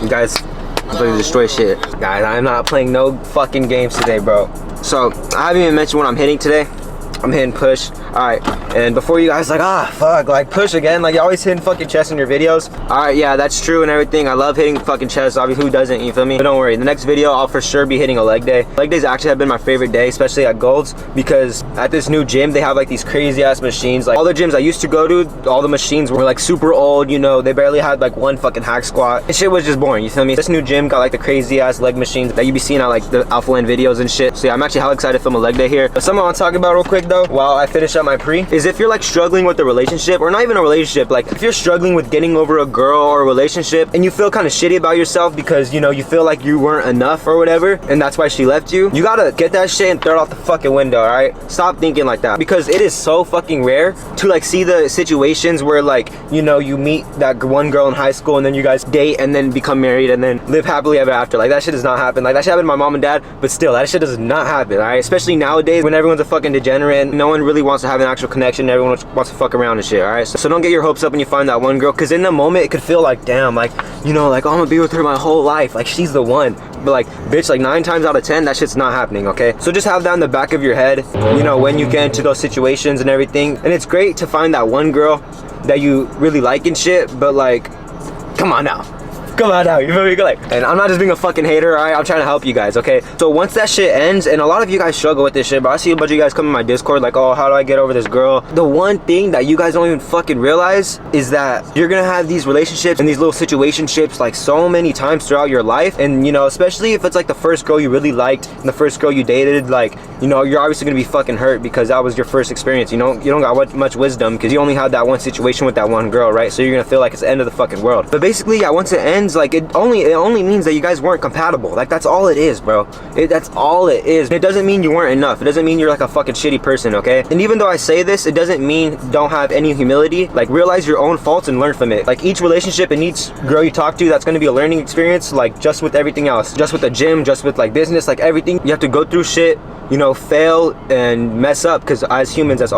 You guys, I'm gonna destroy shit. Guys, I'm not playing no fucking games today, bro. So, I haven't even mentioned what I'm hitting today. I'm hitting push. Alright, and before you guys like, fuck, like push again, like you're always hitting fucking chest in your videos. Alright, yeah, that's true and everything. I love hitting fucking chest, obviously, who doesn't, you feel me? But don't worry, the next video I'll for sure be hitting a leg day. Leg days actually have been my favorite day, especially at Gold's, because at this new gym they have like these crazy ass machines. Like all the gyms I used to go to, all the machines were like super old, you know, they barely had like one fucking hack squat. And shit was just boring, you feel me? This new gym got like the crazy ass leg machines that you be seeing at like the Alpha Land videos and shit. So yeah, I'm actually hella excited to film a leg day here. But something I want to talk about real quick though, while I finish up my pre, is if you're like struggling with a relationship, or not even a relationship, like if you're struggling with getting over a girl or a relationship and you feel kind of shitty about yourself because, you know, you feel like you weren't enough or whatever, and that's why she left you, you gotta get that shit and throw it out the fucking window, alright? Stop thinking like that, because it is so fucking rare to like see the situations where like, you know, you meet that one girl in high school and then you guys date and then become married and then live happily ever after. Like that shit does not happen. Like that shit happened to my mom and dad, but still, that shit does not happen, alright? Especially nowadays when everyone's a fucking degenerate and no one really wants to have an actual connection, everyone wants to fuck around and shit, alright? So don't get your hopes up when you find that one girl, because in the moment it could feel like, damn, like, you know, like, oh, I'm gonna be with her my whole life, like she's the one. But like, bitch, like 9 times out of 10 that shit's not happening, okay? So just have that in the back of your head, you know, when you get into those situations and everything. And it's great to find that one girl that you really like and shit, but like, come on now, you feel me? Like, and I'm not just being a fucking hater, alright? I'm trying to help you guys, okay? So once that shit ends, and a lot of you guys struggle with this shit, but I see a bunch of you guys come in my Discord like, oh, how do I get over this girl? The one thing that you guys don't even fucking realize is that you're gonna have these relationships and these little situationships like so many times throughout your life. And you know, especially if it's like the first girl you really liked and the first girl you dated, like, you know, you're obviously gonna be fucking hurt because that was your first experience. You don't got much wisdom because you only had that one situation with that one girl, right? So you're gonna feel like it's the end of the fucking world. But basically, yeah, once it ends, like it only means that you guys weren't compatible. Like that's all it is, bro. That's all it is. It doesn't mean you weren't enough. It doesn't mean you're like a fucking shitty person, okay? And even though I say this, it doesn't mean don't have any humility. Like realize your own faults and learn from it. Like each relationship and each girl you talk to, that's gonna be a learning experience. Like just with everything else, just with the gym, just with like business, like everything, you have to go through shit, you know, fail and mess up, because as humans, that's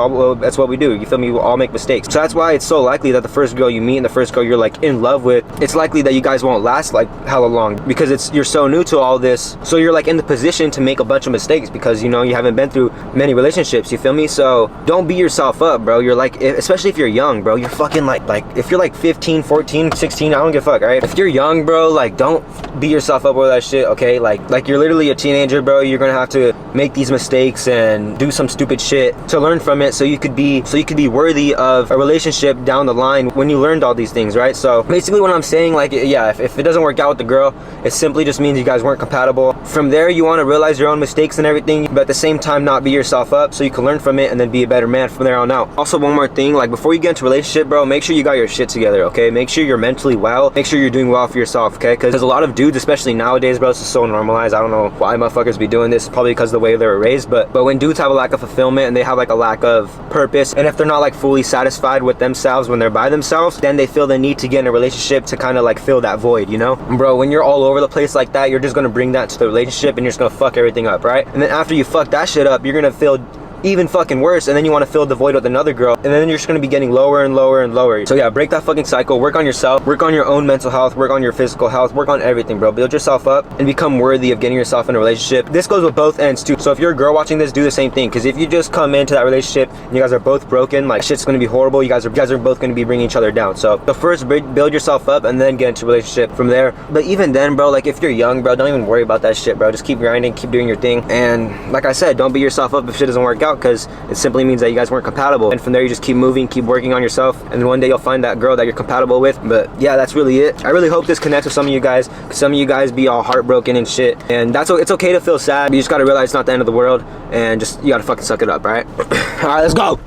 what we do, you feel me? We all make mistakes. So that's why it's so likely that the first girl you meet and the first girl you're like in love with, it's likely that you guys won't last like hella long, because you're so new to all this. So you're like in the position to make a bunch of mistakes because, you know, you haven't been through many relationships, you feel me? So don't beat yourself up, bro. You're like, especially if you're young, bro, you're fucking like if you're like 15, 14, 16, I don't give a fuck, alright? If you're young, bro, like don't beat yourself up over that shit, okay? Like you're literally a teenager, bro. You're gonna have to make these mistakes and do some stupid shit to learn from it, so you could be worthy of a relationship down the line when you learned all these things, right? So basically what I'm saying, like, yeah, if it doesn't work out with the girl, it simply just means you guys weren't compatible. From there, you want to realize your own mistakes and everything, but at the same time not beat yourself up, so you can learn from it and then be a better man from there on out. Also, one more thing, like before you get into a relationship, bro, make sure you got your shit together, okay? Make sure you're mentally well, make sure you're doing well for yourself, okay? Because there's a lot of dudes, especially nowadays, bro, this is so normalized. I don't know why motherfuckers be doing this, probably because of the way they were raised, but when dudes have a lack of fulfillment and they have like a lack of purpose, and if they're not like fully satisfied with themselves when they're by themselves, then they feel the need to get in a relationship to kind of like fill that void, you know? Bro, when you're all over the place like that, you're just gonna bring that to the relationship and you're just gonna fuck everything up, right? And then after you fuck that shit up, you're gonna feel even fucking worse, and then you want to fill the void with another girl, and then you're just going to be getting lower and lower and lower. So yeah, break that fucking cycle, work on yourself, work on your own mental health, work on your physical health, work on everything, bro. Build yourself up and become worthy of getting yourself in a relationship. This goes with both ends too. So if you're a girl watching this, do the same thing, because if you just come into that relationship and you guys are both broken, like shit's going to be horrible. You guys are both going to be bringing each other down. So the first, build yourself up and then get into a relationship from there. But even then, bro, like if you're young, bro, don't even worry about that shit, bro. Just keep grinding, keep doing your thing, and like I said, don't beat yourself up if shit doesn't work out, because it's simply means that you guys weren't compatible. And from there, you just keep moving, keep working on yourself, and then one day you'll find that girl that you're compatible with. But yeah, that's really it. I really hope this connects with some of you guys, because some of you guys be all heartbroken and shit, and it's okay to feel sad. You just gotta realize it's not the end of the world, and just you gotta fucking suck it up, all right? All right, let's go.